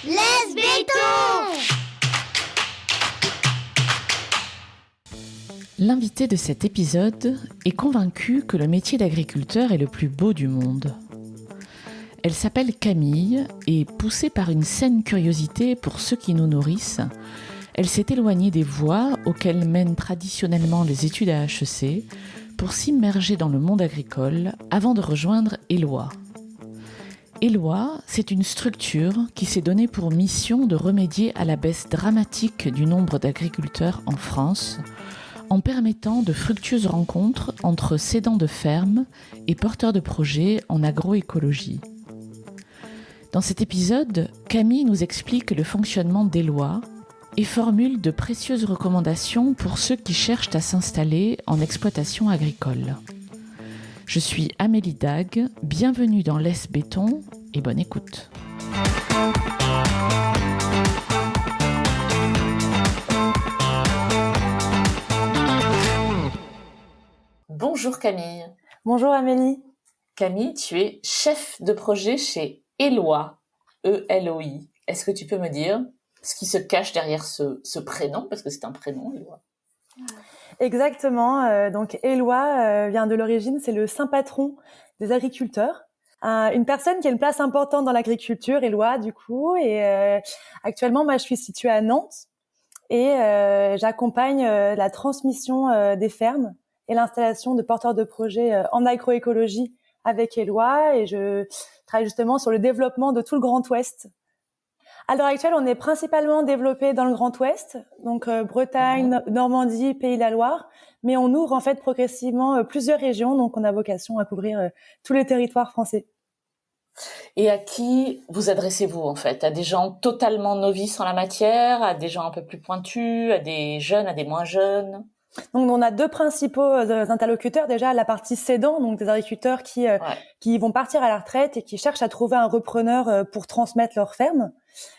Laisse béton! L'invité de cet épisode est convaincue que le métier d'agriculteur est le plus beau du monde. Elle s'appelle Camille et, poussée par une saine curiosité pour ceux qui nous nourrissent, elle s'est éloignée des voies auxquelles mènent traditionnellement les études à HEC pour s'immerger dans le monde agricole avant de rejoindre Eloi. Eloi, c'est une structure qui s'est donnée pour mission de remédier à la baisse dramatique du nombre d'agriculteurs en France en permettant de fructueuses rencontres entre cédants de fermes et porteurs de projets en agroécologie. Dans cet épisode, Camille nous explique le fonctionnement d'Eloi et formule de précieuses recommandations pour ceux qui cherchent à s'installer en exploitation agricole. Je suis Amélie Dague, bienvenue dans Laisse béton et bonne écoute. Bonjour Camille. Bonjour Amélie. Camille, tu es chef de projet chez Eloi, E-L-O-I. Est-ce que tu peux me dire ce qui se cache derrière ce prénom, parce que c'est un prénom, Eloi? Exactement. Donc Eloi vient de l'origine, c'est le saint patron des agriculteurs. Une personne qui a une place importante dans l'agriculture, Eloi du coup. Et actuellement, moi, je suis située à Nantes et j'accompagne la transmission des fermes et l'installation de porteurs de projets en agroécologie avec Eloi. Et je travaille justement sur le développement de tout le Grand Ouest. À l'heure actuelle, on est principalement développé dans le Grand Ouest, donc Bretagne, Normandie, Pays de la Loire, mais on ouvre en fait progressivement plusieurs régions, donc on a vocation à couvrir tous les territoires français. Et à qui vous adressez-vous en fait? À des gens totalement novices en la matière, à des gens un peu plus pointus, à des jeunes, à des moins jeunes? Donc on a deux principaux interlocuteurs, déjà la partie cédant, donc des agriculteurs qui vont partir à la retraite et qui cherchent à trouver un repreneur pour transmettre leur ferme.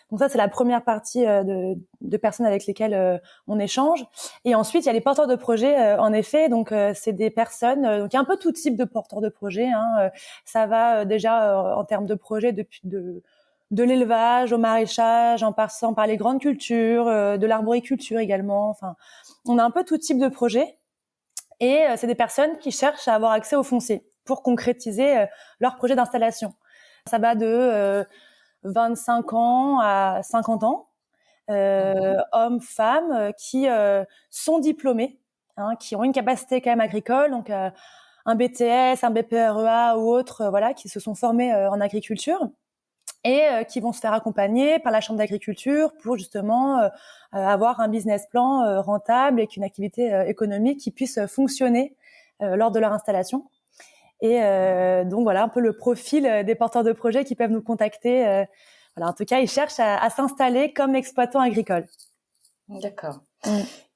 Donc ça, c'est la première partie de personnes avec lesquelles on échange. Et ensuite, il y a les porteurs de projets, en effet. Donc c'est des personnes, donc il y a un peu tout type de porteurs de projets. Ça va déjà en termes de projets depuis de l'élevage au maraîchage, en passant par les grandes cultures, de l'arboriculture également. Enfin, on a un peu tout type de projets. Et c'est des personnes qui cherchent à avoir accès au foncier pour concrétiser leur projet d'installation. Ça va de 25 ans à 50 ans, hommes, femmes, qui sont diplômés, qui ont une capacité quand même agricole, donc un BTS, un BPREA ou autre, voilà, qui se sont formés en agriculture et qui vont se faire accompagner par la Chambre d'agriculture pour justement avoir un business plan rentable et qu'une activité économique qui puisse fonctionner lors de leur installation. Et donc voilà un peu le profil des porteurs de projets qui peuvent nous contacter. Voilà, en tout cas, ils cherchent à s'installer comme exploitants agricoles. D'accord.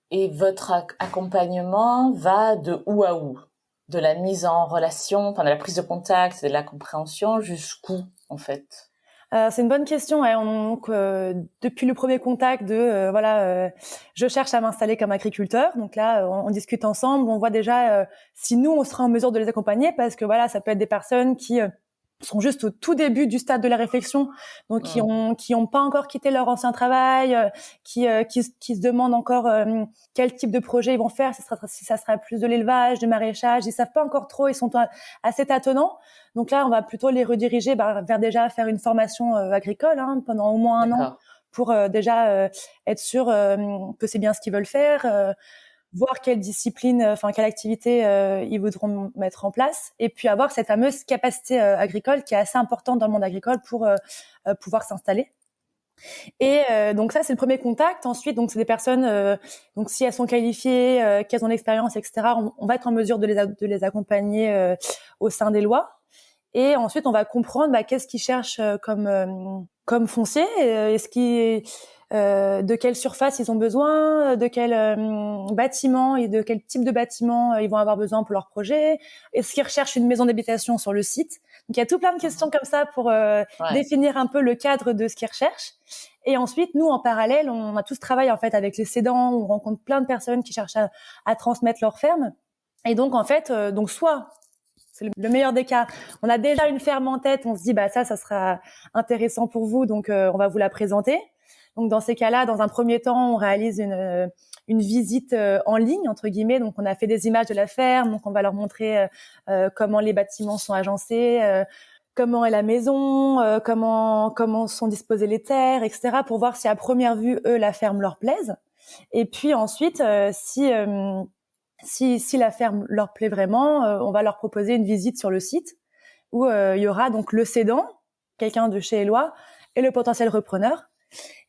Et votre accompagnement va de où à où? De la mise en relation, enfin de la prise de contact, de la compréhension, jusqu'où en fait? C'est une bonne question. Donc, depuis le premier contact je cherche à m'installer comme agriculteur. Donc là, on discute ensemble. On voit déjà si nous, on sera en mesure de les accompagner, parce que voilà, ça peut être des personnes qui sont juste au tout début du stade de la réflexion, donc qui ont pas encore quitté leur ancien travail, qui se demandent encore quel type de projet ils vont faire, si ça sera plus de l'élevage, du maraîchage, ils savent pas encore trop, ils sont assez tâtonnants. Donc là, on va plutôt les rediriger vers déjà faire une formation agricole pendant au moins un an pour déjà être sûr que c'est bien ce qu'ils veulent faire. Voir quelle discipline, quelle activité ils voudront mettre en place, et puis avoir cette fameuse capacité agricole qui est assez importante dans le monde agricole pour pouvoir s'installer. Et donc ça, c'est le premier contact. Ensuite, donc c'est des personnes, donc si elles sont qualifiées, qu'elles ont l'expérience, etc., on va être en mesure de les accompagner au sein des lois. Et ensuite, on va comprendre qu'est-ce qu'ils cherchent comme foncier, de quelle surface ils ont besoin, de quel bâtiment et de quel type de bâtiment ils vont avoir besoin pour leur projet. Est-ce qu'ils recherchent une maison d'habitation sur le site? Donc il y a tout plein de questions comme ça pour définir un peu le cadre de ce qu'ils recherchent. Et ensuite, nous, en parallèle, on a tout ce travail en fait avec les cédants. On rencontre plein de personnes qui cherchent à transmettre leur ferme. Et donc en fait, soit C'est le meilleur des cas. On a déjà une ferme en tête, on se dit ça sera intéressant pour vous, donc on va vous la présenter. Donc dans ces cas-là, dans un premier temps, on réalise une visite en ligne entre guillemets. Donc on a fait des images de la ferme, donc on va leur montrer comment les bâtiments sont agencés, comment est la maison, comment sont disposées les terres, etc. pour voir si à première vue eux la ferme leur plaise. Et puis ensuite, si la ferme leur plaît vraiment, on va leur proposer une visite sur le site où il y aura donc le cédant, quelqu'un de chez Eloi, et le potentiel repreneur.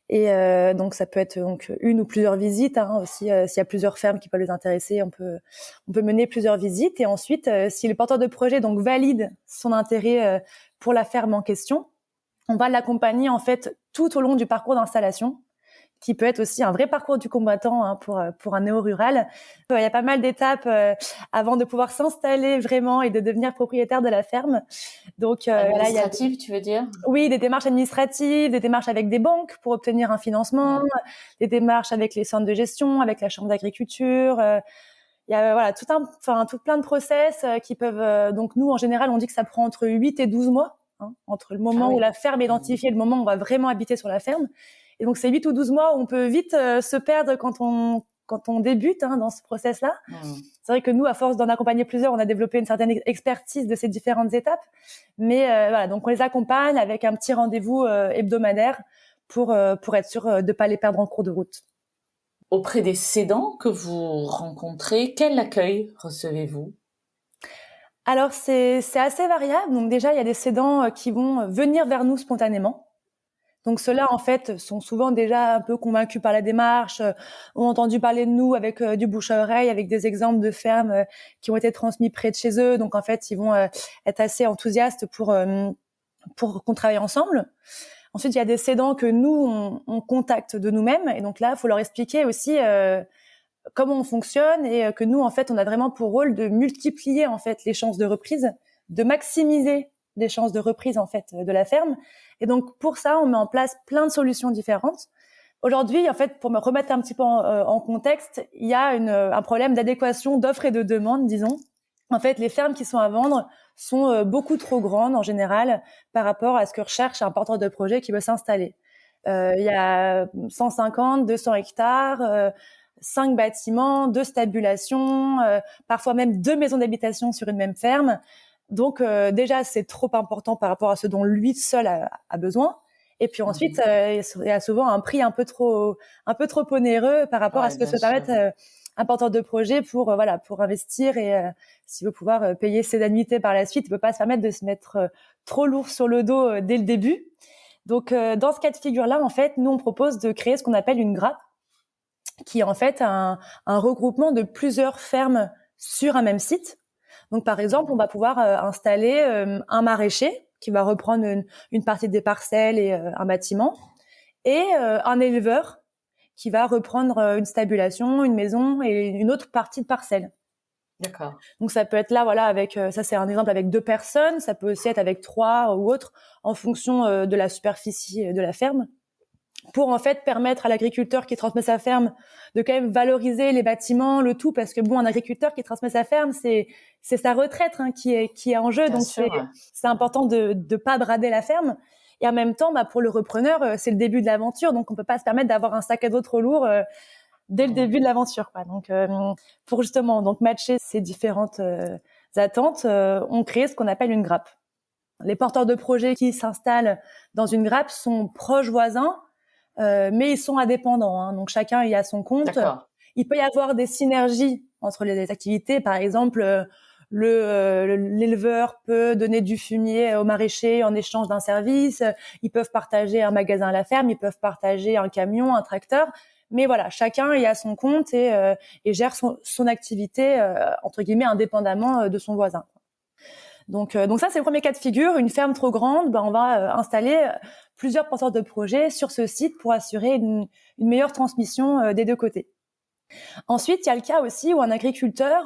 Et donc ça peut être donc une ou plusieurs visites aussi. S'il y a plusieurs fermes qui peuvent les intéresser, on peut mener plusieurs visites. Et ensuite, si le porteur de projet donc valide son intérêt pour la ferme en question, on va l'accompagner en fait tout au long du parcours d'installation, qui peut être aussi un vrai parcours du combattant pour un néo-rural. Il y a pas mal d'étapes avant de pouvoir s'installer vraiment et de devenir propriétaire de la ferme. Donc administrative, tu veux dire? Oui, des démarches administratives, des démarches avec des banques pour obtenir un financement, des démarches avec les centres de gestion, avec la chambre d'agriculture. Il y a tout plein de process qui peuvent donc nous en général on dit que ça prend entre 8 et 12 mois entre le moment où la ferme est identifiée et le moment où on va vraiment habiter sur la ferme. Et donc, c'est 8 ou 12 mois où on peut vite se perdre quand on débute dans ce process-là. C'est vrai que nous, à force d'en accompagner plusieurs, on a développé une certaine expertise de ces différentes étapes. Mais donc on les accompagne avec un petit rendez-vous hebdomadaire pour être sûr de ne pas les perdre en cours de route. Auprès des cédants que vous rencontrez, quel accueil recevez-vous? Alors, c'est assez variable. Donc déjà, il y a des cédants qui vont venir vers nous spontanément. Donc ceux-là, en fait, sont souvent déjà un peu convaincus par la démarche, ont entendu parler de nous avec du bouche à oreille, avec des exemples de fermes qui ont été transmis près de chez eux. Donc en fait, ils vont être assez enthousiastes pour qu'on travaille ensemble. Ensuite, il y a des cédants que nous, on contacte de nous-mêmes. Et donc là, il faut leur expliquer aussi comment on fonctionne et que nous, en fait, on a vraiment pour rôle de multiplier en fait les chances de reprise, de maximiser les chances de reprise en fait de la ferme. Et donc pour ça, on met en place plein de solutions différentes. Aujourd'hui, en fait, pour me remettre un petit peu en contexte, il y a un problème d'adéquation d'offres et de demande, disons. En fait, les fermes qui sont à vendre sont beaucoup trop grandes en général par rapport à ce que recherche un porteur de projet qui veut s'installer. Il y a 150, 200 hectares, 5 bâtiments, 2 stabulations, parfois même 2 maisons d'habitation sur une même ferme. Donc déjà, c'est trop important par rapport à ce dont lui seul a besoin. Et puis ensuite, il y a souvent un prix un peu trop onéreux par rapport à ce que se permette un porteur de projet pour investir et s'il veut pouvoir payer ses annuités par la suite, il peut pas se permettre de se mettre trop lourd sur le dos dès le début. Donc dans ce cas de figure-là, en fait, nous on propose de créer ce qu'on appelle une grappe, qui est en fait un regroupement de plusieurs fermes sur un même site. Donc par exemple, on va pouvoir installer un maraîcher qui va reprendre une partie des parcelles et un bâtiment, et un éleveur qui va reprendre une stabulation, une maison et une autre partie de parcelle. D'accord. Donc ça peut être là, avec ça c'est un exemple avec 2 personnes, ça peut aussi être avec 3 ou autre, en fonction de la superficie de la ferme, pour en fait permettre à l'agriculteur qui transmet sa ferme de quand même valoriser les bâtiments, le tout, parce que un agriculteur qui transmet sa ferme, c'est sa retraite qui est en jeu. Bien donc sûr, c'est important de pas brader la ferme. Et en même temps, pour le repreneur, c'est le début de l'aventure, donc on peut pas se permettre d'avoir un sac à dos trop lourd dès le début de l'aventure, quoi. Donc pour justement matcher ces différentes attentes, on crée ce qu'on appelle une grappe. Les porteurs de projets qui s'installent dans une grappe sont proches voisins, mais ils sont indépendants. Donc chacun y a son compte. D'accord. Il peut y avoir des synergies entre les activités. Par exemple, l'éleveur peut donner du fumier au maraîcher en échange d'un service. Ils peuvent partager un magasin à la ferme. Ils peuvent partager un camion, un tracteur. Mais voilà, chacun y a son compte et gère son activité entre guillemets indépendamment de son voisin. Donc ça, c'est le premier cas de figure. Une ferme trop grande, on va installer plusieurs porteurs de projets sur ce site pour assurer une meilleure transmission des 2 côtés. Ensuite, il y a le cas aussi où un agriculteur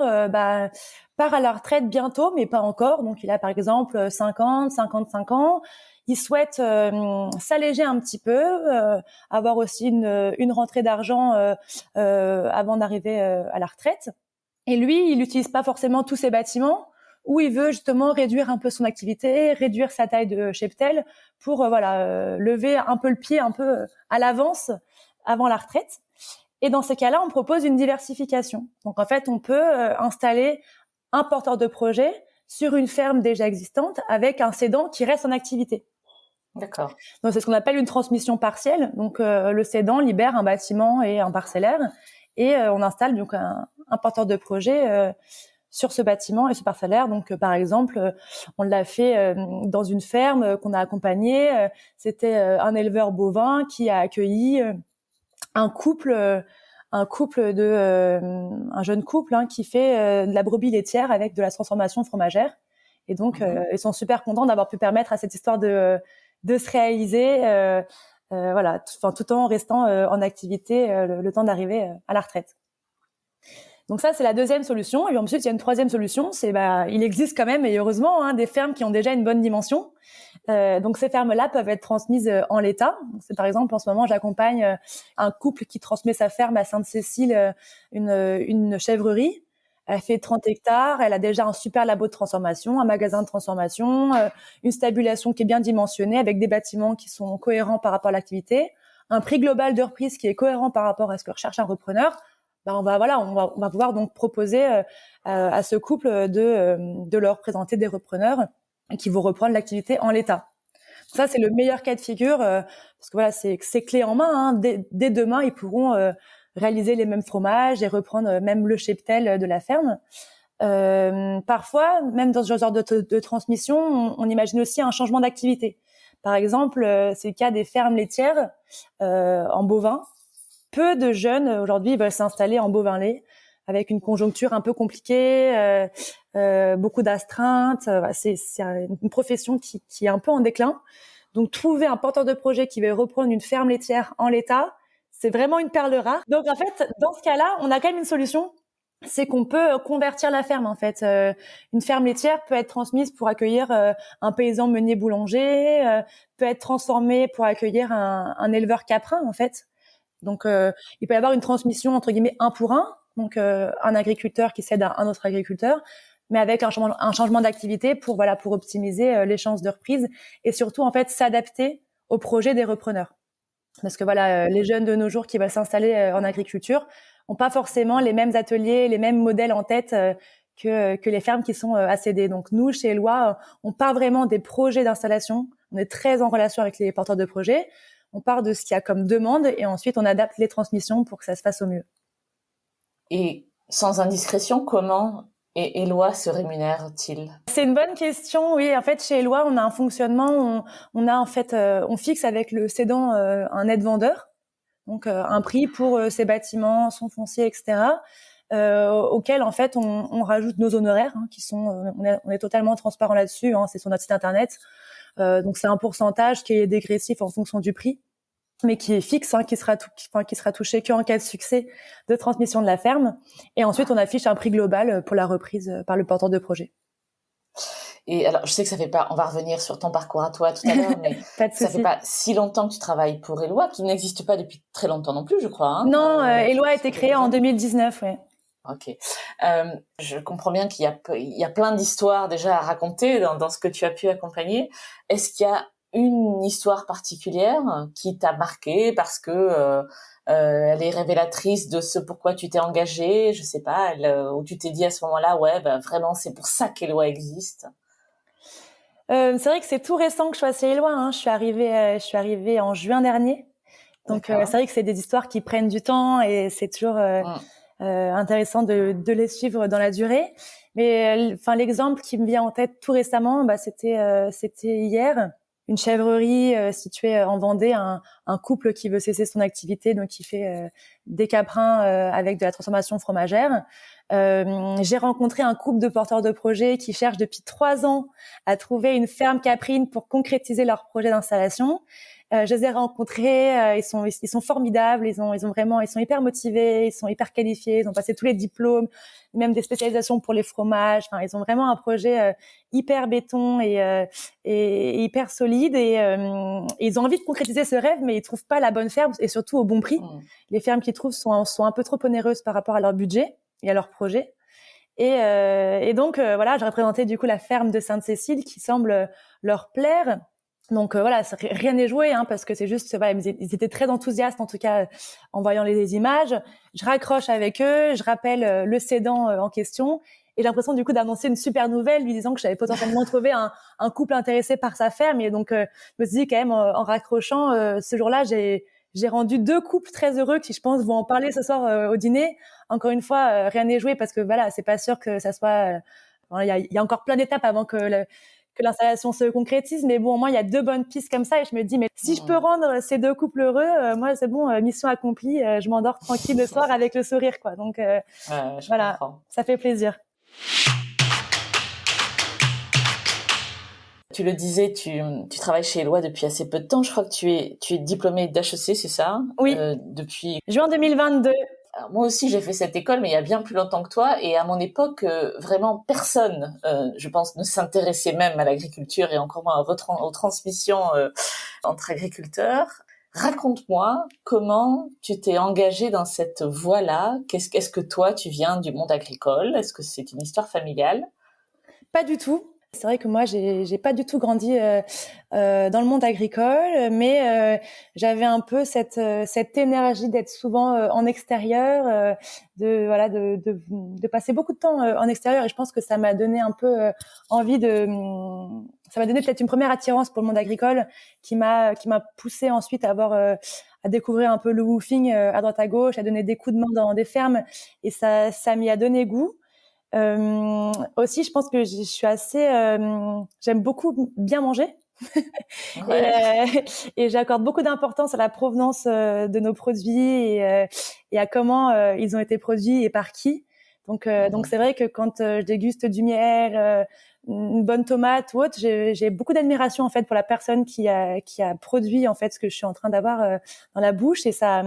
part à la retraite bientôt, mais pas encore. Donc, il a par exemple 50, 55 ans. Il souhaite s'alléger un petit peu, avoir aussi une rentrée d'argent avant d'arriver à la retraite. Et lui, il n'utilise pas forcément tous ses bâtiments, où il veut justement réduire un peu son activité, réduire sa taille de cheptel pour lever un peu le pied un peu à l'avance avant la retraite. Et dans ces cas-là, on propose une diversification. Donc en fait, on peut installer un porteur de projet sur une ferme déjà existante avec un cédant qui reste en activité. D'accord. Donc c'est ce qu'on appelle une transmission partielle. Donc le cédant libère un bâtiment et un parcellaire et on installe donc un porteur de projet sur ce bâtiment et ce parcellaire. Donc par exemple, on l'a fait dans une ferme qu'on a accompagnée. C'était un éleveur bovin qui a accueilli un jeune couple qui fait de la brebis laitière avec de la transformation fromagère. Et donc ils sont super contents d'avoir pu permettre à cette histoire de se réaliser tout en restant en activité le temps d'arriver à la retraite. Donc ça, c'est la deuxième solution. Et ensuite, il y a une troisième solution, c'est il existe quand même, et heureusement, des fermes qui ont déjà une bonne dimension. Donc ces fermes-là peuvent être transmises en l'état. C'est par exemple, en ce moment, j'accompagne un couple qui transmet sa ferme à Sainte-Cécile, une chèvrerie. Elle fait 30 hectares, elle a déjà un super labo de transformation, un magasin de transformation, une stabulation qui est bien dimensionnée avec des bâtiments qui sont cohérents par rapport à l'activité, un prix global de reprise qui est cohérent par rapport à ce que recherche un repreneur. On va pouvoir donc proposer à ce couple de leur présenter des repreneurs qui vont reprendre l'activité en l'état. Ça, c'est le meilleur cas de figure parce que c'est clé en main. Dès demain, ils pourront réaliser les mêmes fromages et reprendre même le cheptel de la ferme. Parfois, même dans ce genre de transmission, on imagine aussi un changement d'activité. Par exemple, c'est le cas des fermes laitières en bovin. Peu de jeunes aujourd'hui veulent s'installer en bovin lait avec une conjoncture un peu compliquée, beaucoup d'astreintes. C'est une profession qui est un peu en déclin. Donc, trouver un porteur de projet qui veut reprendre une ferme laitière en l'état, c'est vraiment une perle rare. Donc, en fait, dans ce cas-là, on a quand même une solution. C'est qu'on peut convertir la ferme, en fait. Une ferme laitière peut être transmise pour accueillir un paysan meunier boulanger, peut être transformée pour accueillir un éleveur caprin, en fait. Donc, il peut y avoir une transmission, entre guillemets, un pour un. Donc, un agriculteur qui cède à un autre agriculteur, mais avec un changement d'activité pour optimiser les chances de reprise et surtout, en fait, s'adapter au projet des repreneurs. Parce que les jeunes de nos jours qui veulent s'installer en agriculture ont pas forcément les mêmes ateliers, les mêmes modèles en tête que les fermes qui sont à céder. Donc nous, chez Eloi, on part vraiment des projets d'installation. On est très en relation avec les porteurs de projets. On part de ce qu'il y a comme demande et ensuite on adapte les transmissions pour que ça se fasse au mieux. Et sans indiscrétion, comment Eloi se rémunère-t-il ? C'est une bonne question. Oui, en fait, chez Eloi, on a un fonctionnement. On fixe avec le cédant un aide vendeur, donc un prix pour ses bâtiments, son foncier, etc. Auquel en fait on rajoute nos honoraires qui sont. On est totalement transparent là-dessus. C'est sur notre site internet. Donc c'est un pourcentage qui est dégressif en fonction du prix, mais qui est fixe, qui sera touché qu'en cas de succès de transmission de la ferme. Et ensuite, on affiche un prix global pour la reprise par le porteur de projet. Et alors, je sais que ça fait pas, on va revenir sur ton parcours à toi tout à l'heure, mais ça fait pas si longtemps que tu travailles pour Eloi, qui n'existe pas depuis très longtemps non plus, je crois. Non, Eloi a été créé en 2019, ouais. Ok. Je comprends bien qu'il y a plein d'histoires déjà à raconter dans ce que tu as pu accompagner. Est-ce qu'il y a une histoire particulière qui t'a marqué parce que elle est révélatrice de ce pourquoi tu t'es engagée, je sais pas, où tu t'es dit à ce moment-là, vraiment c'est pour ça qu'Eloi existe. C'est vrai que c'est tout récent que je sois chez Eloi. Je suis arrivée en juin dernier. Donc c'est vrai que c'est des histoires qui prennent du temps et c'est toujours intéressant de les suivre dans la durée. Mais l'exemple qui me vient en tête tout récemment, c'était hier. Une chèvrerie située en Vendée, un couple qui veut cesser son activité, donc qui fait des caprins avec de la transformation fromagère. J'ai rencontré un couple de porteurs de projets qui cherchent depuis 3 ans à trouver une ferme caprine pour concrétiser leur projet d'installation. Je les ai rencontrés, ils sont formidables, ils sont hyper motivés, ils sont hyper qualifiés, ils ont passé tous les diplômes, même des spécialisations pour les fromages. Ils ont vraiment un projet hyper béton et hyper solide et ils ont envie de concrétiser ce rêve, mais ils trouvent pas la bonne ferme et surtout au bon prix. Les fermes qu'ils trouvent sont un peu trop onéreuses par rapport à leur budget et à leur projet. Et donc voilà, je représentais du coup la ferme de Sainte-Cécile qui semble leur plaire. Donc voilà, rien n'est joué, hein, parce que c'est juste, voilà, ils étaient très enthousiastes en tout cas en voyant les images. Je raccroche avec eux, je rappelle le cédant en question, et j'ai l'impression du coup d'annoncer une super nouvelle, lui disant que j'avais potentiellement trouvé un couple intéressé par sa ferme. Et donc je me suis dit quand même en raccrochant, ce jour-là, j'ai rendu 2 couples très heureux qui, je pense, vont en parler ce soir au dîner. Encore une fois, rien n'est joué parce que voilà, c'est pas sûr que ça soit. Il y a encore plein d'étapes avant que l'installation se concrétise, mais bon, au moins il y a 2 bonnes pistes comme ça, et je me dis, mais si je peux rendre ces 2 couples heureux, moi c'est bon, mission accomplie, je m'endors tranquille le soir avec le sourire, quoi. Donc voilà, comprends. Ça fait plaisir. Tu le disais, tu travailles chez Eloi depuis assez peu de temps. Je crois que tu es diplômée d'HEC, c'est ça? Oui. Depuis juin 2022. Alors, moi aussi, j'ai fait cette école, mais il y a bien plus longtemps que toi. Et à mon époque, vraiment personne, je pense, ne s'intéressait même à l'agriculture et encore moins aux transmissions entre agriculteurs. Raconte-moi comment tu t'es engagée dans cette voie-là. Qu'est-ce que toi, tu viens du monde agricole? Est-ce que c'est une histoire familiale? Pas du tout. C'est vrai que moi, j'ai pas du tout grandi dans le monde agricole, mais j'avais un peu cette énergie d'être souvent en extérieur, de passer beaucoup de temps en extérieur, et je pense que ça m'a donné un peu envie ça m'a donné peut-être une première attirance pour le monde agricole qui m'a poussée ensuite à découvrir un peu le woofing à droite à gauche, à donner des coups de main dans des fermes, et ça m'y a donné goût. Aussi, je pense que je suis assez, j'aime beaucoup bien manger. Ouais. Et j'accorde beaucoup d'importance à la provenance de nos produits et à comment ils ont été produits et par qui. Donc c'est vrai que quand je déguste du miel, une bonne tomate ou autre, j'ai beaucoup d'admiration en fait pour la personne qui a produit en fait ce que je suis en train d'avoir dans la bouche, et ça,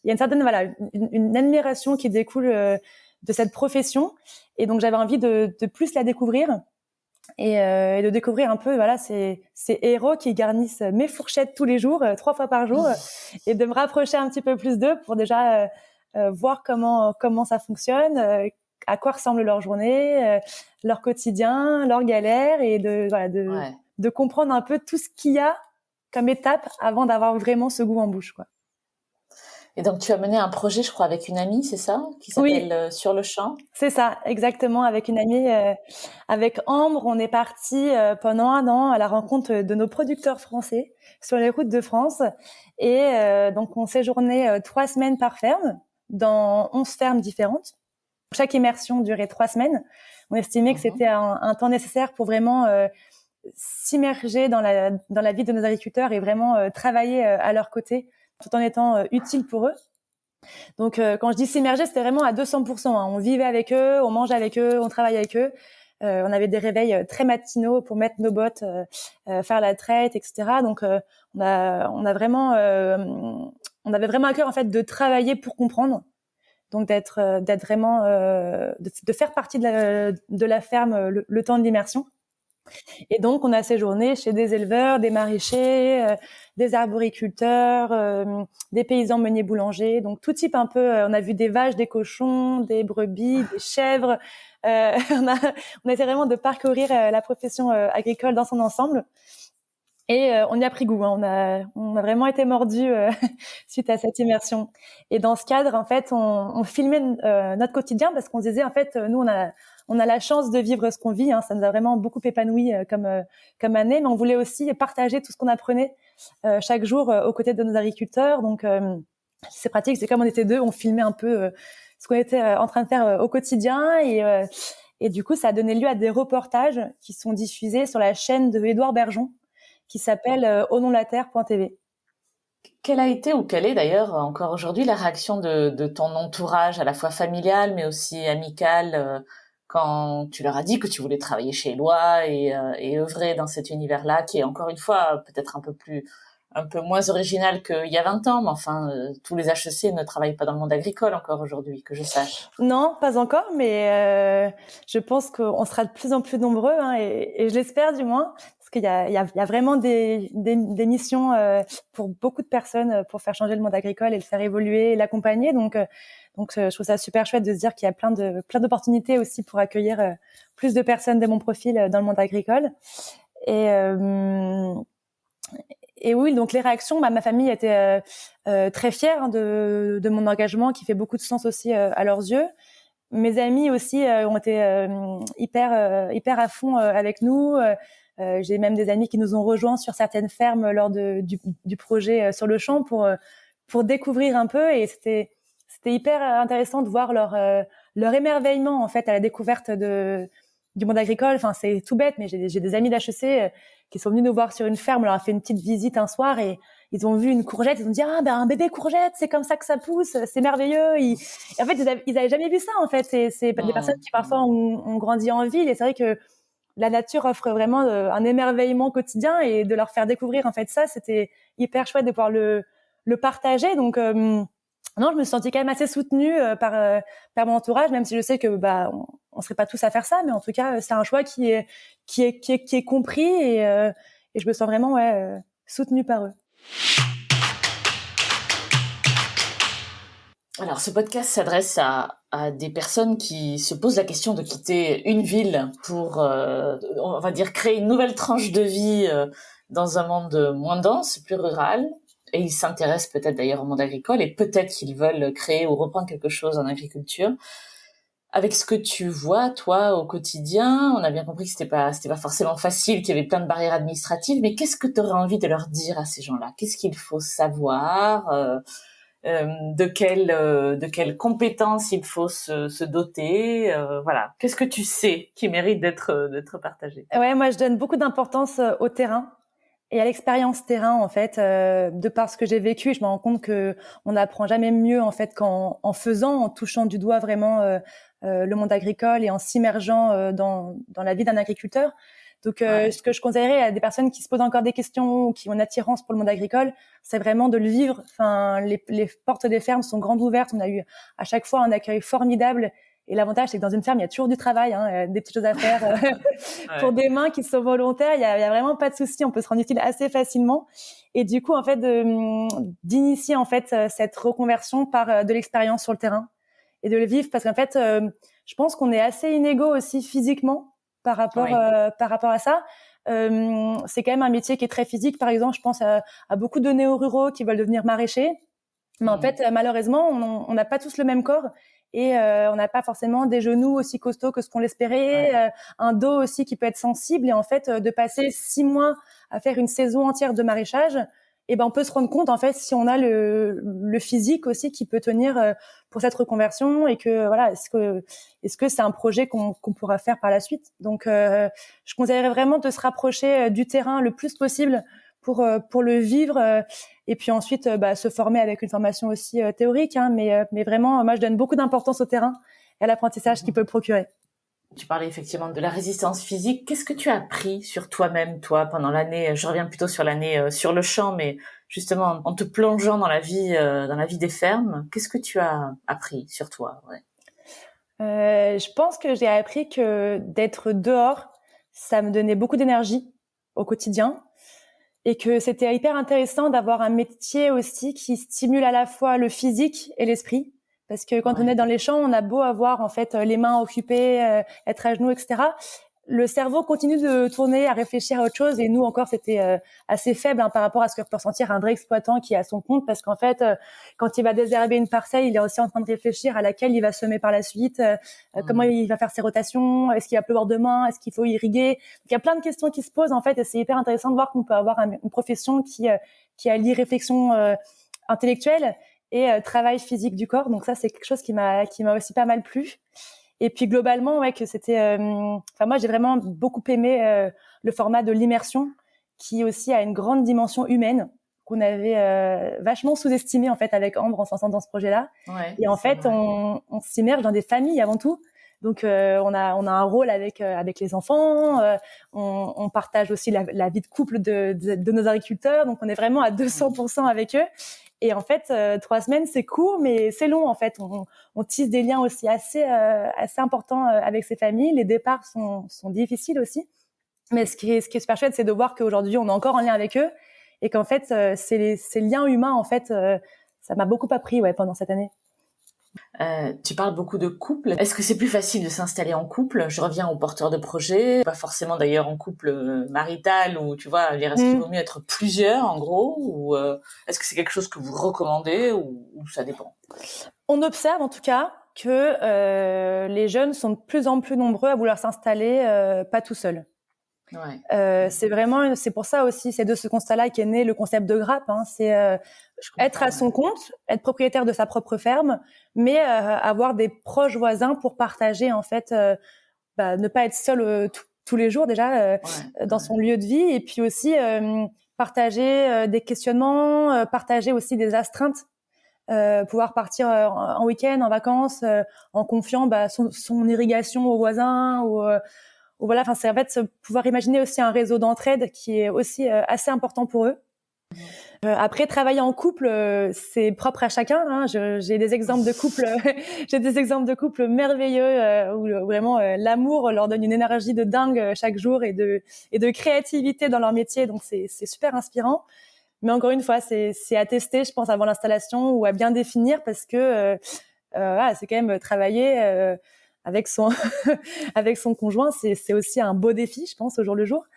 il y a une certaine une admiration qui découle de cette profession. Et donc j'avais envie de plus la découvrir et de découvrir un peu ces héros qui garnissent mes fourchettes tous les jours, 3 fois par jour, et de me rapprocher un petit peu plus d'eux pour déjà voir comment ça fonctionne, à quoi ressemble leur journée, leur quotidien, leurs galères, et de comprendre un peu tout ce qu'il y a comme étape avant d'avoir vraiment ce goût en bouche, quoi. Et donc, tu as mené un projet, je crois, avec une amie, c'est ça? Qui s'appelle Sur le champ? C'est ça, exactement. Avec une amie, avec Ambre, on est parti pendant 1 an à la rencontre de nos producteurs français sur les routes de France. Et donc, on séjournait 3 semaines par ferme, dans 11 fermes différentes. Chaque immersion durait 3 semaines. On estimait que c'était un temps nécessaire pour vraiment s'immerger dans la vie de nos agriculteurs et vraiment travailler à leur côté, tout en étant utile pour eux. Donc quand je dis s'immerger, c'était vraiment à 200%. Hein. On vivait avec eux, on mangeait avec eux, on travaillait avec eux. On avait des réveils très matinaux pour mettre nos bottes, faire la traite, etc. Donc on avait vraiment à cœur en fait de travailler pour comprendre. Donc d'être vraiment de faire partie de la ferme le temps de l'immersion. Et donc, on a séjourné chez des éleveurs, des maraîchers, des arboriculteurs, des paysans meuniers boulangers. Donc, tout type un peu. On a vu des vaches, des cochons, des brebis, des chèvres. On a essayé vraiment de parcourir la profession agricole dans son ensemble. Et on y a pris goût. Hein. On a vraiment été mordus suite à cette immersion. Et dans ce cadre, en fait, on filmait notre quotidien parce qu'on se disait, en fait, nous, on a la chance de vivre ce qu'on vit. Hein. Ça nous a vraiment beaucoup épanoui comme année. Mais on voulait aussi partager tout ce qu'on apprenait chaque jour aux côtés de nos agriculteurs. Donc, c'est pratique. C'est comme on était 2, on filmait un peu ce qu'on était en train de faire au quotidien. Et du coup, ça a donné lieu à des reportages qui sont diffusés sur la chaîne de Édouard Bergeon, qui s'appelle Au nom de la terre.tv. Quelle a été, ou quelle est d'ailleurs encore aujourd'hui, la réaction de ton entourage, à la fois familial mais aussi amical, quand tu leur as dit que tu voulais travailler chez Eloi et œuvrer dans cet univers-là, qui est encore une fois peut-être un peu moins original qu'il y a 20 ans, mais enfin, tous les HEC ne travaillent pas dans le monde agricole encore aujourd'hui, que je sache. Non, pas encore, mais je pense qu'on sera de plus en plus nombreux, hein, et je l'espère du moins, parce parce qu'il y a vraiment des missions pour beaucoup de personnes pour faire changer le monde agricole et le faire évoluer et l'accompagner. Donc je trouve ça super chouette de se dire qu'il y a plein d'opportunités aussi pour accueillir plus de personnes de mon profil dans le monde agricole. Et oui, donc les réactions, ma famille était très fière de mon engagement qui fait beaucoup de sens aussi à leurs yeux. Mes amis aussi ont été hyper à fond avec nous. J'ai même des amis qui nous ont rejoints sur certaines fermes lors du projet sur le champ pour découvrir un peu, et c'était hyper intéressant de voir leur émerveillement en fait à la découverte du monde agricole. Enfin, c'est tout bête, mais j'ai des amis d'HEC qui sont venus nous voir sur une ferme. On leur a fait une petite visite un soir et ils ont vu une courgette. Ils ont dit un bébé courgette, c'est comme ça que ça pousse, c'est merveilleux. Et en fait, ils avaient jamais vu ça en fait. C'est des personnes qui parfois ont grandi en ville, et c'est vrai que la nature offre vraiment un émerveillement quotidien, et de leur faire découvrir en fait ça, c'était hyper chouette de pouvoir le partager. Donc non, je me suis sentie quand même assez soutenue par mon entourage, même si je sais que on serait pas tous à faire ça, mais en tout cas c'est un choix qui est compris, et je me sens vraiment soutenue par eux. Alors, ce podcast s'adresse à des personnes qui se posent la question de quitter une ville pour, on va dire, créer une nouvelle tranche de vie dans un monde moins dense, plus rural. Et ils s'intéressent peut-être d'ailleurs au monde agricole, et peut-être qu'ils veulent créer ou reprendre quelque chose en agriculture. Avec ce que tu vois, toi, au quotidien, on a bien compris que c'était pas forcément facile, qu'il y avait plein de barrières administratives, mais qu'est-ce que tu aurais envie de leur dire à ces gens-là? Qu'est-ce qu'il faut savoir? De quelles compétences il faut se doter, voilà. Qu'est-ce que tu sais qui mérite d'être partagé? Ouais, moi je donne beaucoup d'importance au terrain et à l'expérience terrain en fait, de par ce que j'ai vécu. Je me rends compte que on n'apprend jamais mieux en fait qu'en faisant, en touchant du doigt vraiment le monde agricole et en s'immergeant dans la vie d'un agriculteur. Donc, ce que je conseillerais à des personnes qui se posent encore des questions ou qui ont une attirance pour le monde agricole, c'est vraiment de le vivre. Enfin, les portes des fermes sont grandes ouvertes. On a eu à chaque fois un accueil formidable. Et l'avantage, c'est que dans une ferme, il y a toujours du travail, des petites choses à faire pour des mains qui sont volontaires. Il y a vraiment pas de souci. On peut se rendre utile assez facilement. Et du coup, en fait, d'initier en fait cette reconversion par de l'expérience sur le terrain et de le vivre, parce qu'en fait, je pense qu'on est assez inégaux aussi physiquement par rapport à ça. C'est quand même un métier qui est très physique. Par exemple, je pense à beaucoup de néo-ruraux qui veulent devenir maraîchers. Mais en fait, malheureusement, on n'a pas tous le même corps, et on n'a pas forcément des genoux aussi costauds que ce qu'on l'espérait, un dos aussi qui peut être sensible. Et en fait, de passer 6 mois à faire une saison entière de maraîchage, on peut se rendre compte en fait si on a le physique aussi qui peut tenir pour cette reconversion, et que voilà, est-ce que c'est un projet qu'on pourra faire par la suite. Donc je conseillerais vraiment de se rapprocher du terrain le plus possible pour le vivre, et puis ensuite se former avec une formation aussi théorique, mais vraiment moi je donne beaucoup d'importance au terrain et à l'apprentissage qu'il peut procurer. Tu parlais effectivement de la résistance physique. Qu'est-ce que tu as appris sur toi-même, toi, pendant l'année? Je reviens plutôt sur l'année sur le champ, mais justement en te plongeant dans la vie des fermes, qu'est-ce que tu as appris sur toi? Je pense que j'ai appris que d'être dehors, ça me donnait beaucoup d'énergie au quotidien, et que c'était hyper intéressant d'avoir un métier aussi qui stimule à la fois le physique et l'esprit. Parce que quand on est dans les champs, on a beau avoir en fait les mains occupées, être à genoux, etc. Le cerveau continue de tourner, à réfléchir à autre chose. Et nous encore, c'était assez faible par rapport à ce que peut ressentir un vrai exploitant qui est à son compte. Parce qu'en fait, quand il va désherber une parcelle, il est aussi en train de réfléchir à laquelle il va semer par la suite, comment il va faire ses rotations, est-ce qu'il va pleuvoir demain, est-ce qu'il faut irriguer. Donc, il y a plein de questions qui se posent en fait, et c'est hyper intéressant de voir qu'on peut avoir une profession qui allie réflexion intellectuelle et travail physique du corps. Donc ça, c'est quelque chose qui m'a aussi pas mal plu. Et puis globalement, que c'était. Moi, j'ai vraiment beaucoup aimé le format de l'immersion, qui aussi a une grande dimension humaine qu'on avait vachement sous-estimé en fait avec Ambre en se lançant dans ce projet-là. Et en fait, on s'immerge dans des familles avant tout. Donc on a un rôle avec les enfants. On partage aussi la vie de couple de nos agriculteurs. Donc on est vraiment à 200% avec eux. Et en fait, 3 semaines, c'est court, mais c'est long, en fait. On tisse des liens aussi assez importants avec ces familles. Les départs sont difficiles aussi. Mais ce qui est super chouette, c'est de voir qu'aujourd'hui, on est encore en lien avec eux et qu'en fait, ces liens humains, en fait, ça m'a beaucoup appris pendant cette année. Tu parles beaucoup de couple. Est-ce que c'est plus facile de s'installer en couple ? Je reviens aux porteurs de projets, pas forcément d'ailleurs en couple marital où tu vois, est-ce qu'il vaut mieux être plusieurs en gros, ou est-ce que c'est quelque chose que vous recommandez ou ça dépend ? On observe en tout cas que les jeunes sont de plus en plus nombreux à vouloir s'installer pas tout seuls. Ouais. C'est pour ça aussi, c'est de ce constat-là qu'est né le concept de grappe. C'est être à son compte, être propriétaire de sa propre ferme, mais avoir des proches voisins pour partager en fait, ne pas être seul tous les jours déjà dans son lieu de vie, et puis aussi partager des questionnements, partager aussi des astreintes. Pouvoir partir en week-end, en vacances, en confiant son irrigation aux voisins ou voilà. Enfin, c'est en fait pouvoir imaginer aussi un réseau d'entraide qui est aussi assez important pour eux. Après, travailler en couple, c'est propre à chacun. J'ai des exemples de couples, merveilleux où vraiment l'amour leur donne une énergie de dingue chaque jour et de créativité dans leur métier. Donc c'est super inspirant. Mais encore une fois, c'est à tester, je pense, avant l'installation ou à bien définir parce que c'est quand même travailler avec son avec son conjoint, c'est aussi un beau défi, je pense, au jour le jour.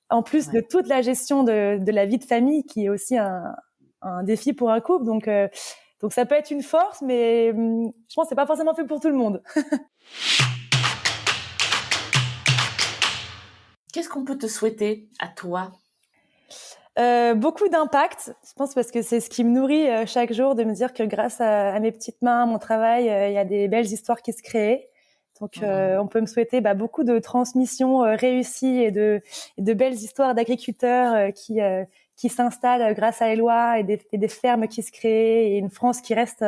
En plus de toute la gestion de la vie de famille qui est aussi un défi pour un couple. Donc ça peut être une force, mais je pense que c'est pas forcément fait pour tout le monde. Qu'est-ce qu'on peut te souhaiter à toi ? Beaucoup d'impact, je pense, parce que c'est ce qui me nourrit chaque jour, de me dire que grâce à mes petites mains, à mon travail, il y a des belles histoires qui se créent. Donc, on peut me souhaiter beaucoup de transmissions réussies et de belles histoires d'agriculteurs qui s'installent grâce à Eloi et des fermes qui se créent et une France qui reste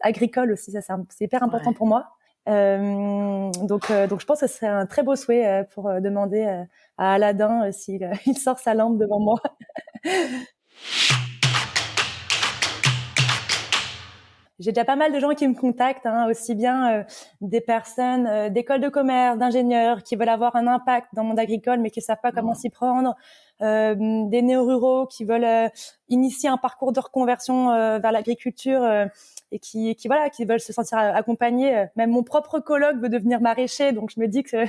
agricole aussi. Ça, c'est hyper important pour moi. Donc je pense que ce serait un très beau souhait pour demander à Aladdin s'il il sort sa lampe devant moi. J'ai déjà pas mal de gens qui me contactent, aussi bien des personnes d'écoles de commerce, d'ingénieurs qui veulent avoir un impact dans le monde agricole mais qui savent pas comment s'y prendre, des néo-ruraux qui veulent initier un parcours de reconversion vers l'agriculture et qui veulent se sentir accompagnés. Même mon propre coloc veut devenir maraîcher, donc je me dis que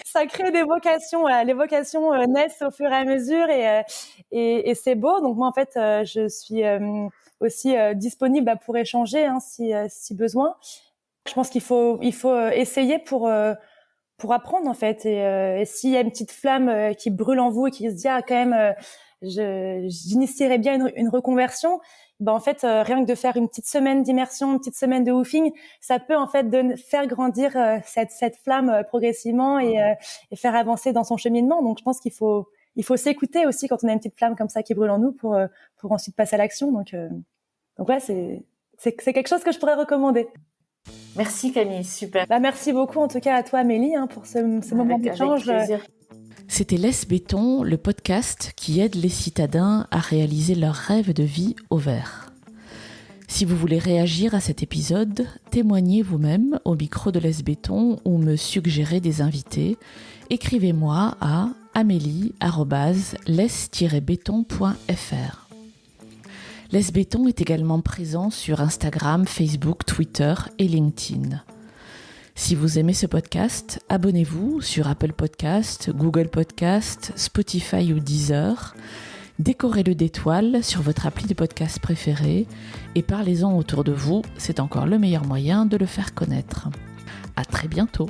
ça crée des vocations. Les vocations naissent au fur et à mesure et c'est beau. Donc moi en fait, je suis aussi disponible pour échanger si besoin. Je pense qu'il faut essayer pour apprendre en fait et s'il y a une petite flamme qui brûle en vous et qui se dit quand même j'initierais bien une reconversion, en fait rien que de faire une petite semaine d'immersion, une petite semaine de woofing, ça peut en fait faire grandir cette flamme progressivement et faire avancer dans son cheminement. Donc je pense qu'il faut s'écouter aussi quand on a une petite flamme comme ça qui brûle en nous pour ensuite passer à l'action. Donc ouais, c'est quelque chose que je pourrais recommander. Merci Camille, super. Merci beaucoup en tout cas à toi Amélie pour ce moment d'échange. Avec plaisir. C'était Laisse Béton, le podcast qui aide les citadins à réaliser leurs rêves de vie au vert. Si vous voulez réagir à cet épisode, témoignez vous-même au micro de Laisse Béton ou me suggérez des invités, écrivez-moi à amélie@laisse-béton.fr. Laisse Béton est également présent sur Instagram, Facebook, Twitter et LinkedIn. Si vous aimez ce podcast, abonnez-vous sur Apple Podcast, Google Podcast, Spotify ou Deezer. Décorez-le d'étoiles sur votre appli de podcast préféré et parlez-en autour de vous, c'est encore le meilleur moyen de le faire connaître. À très bientôt.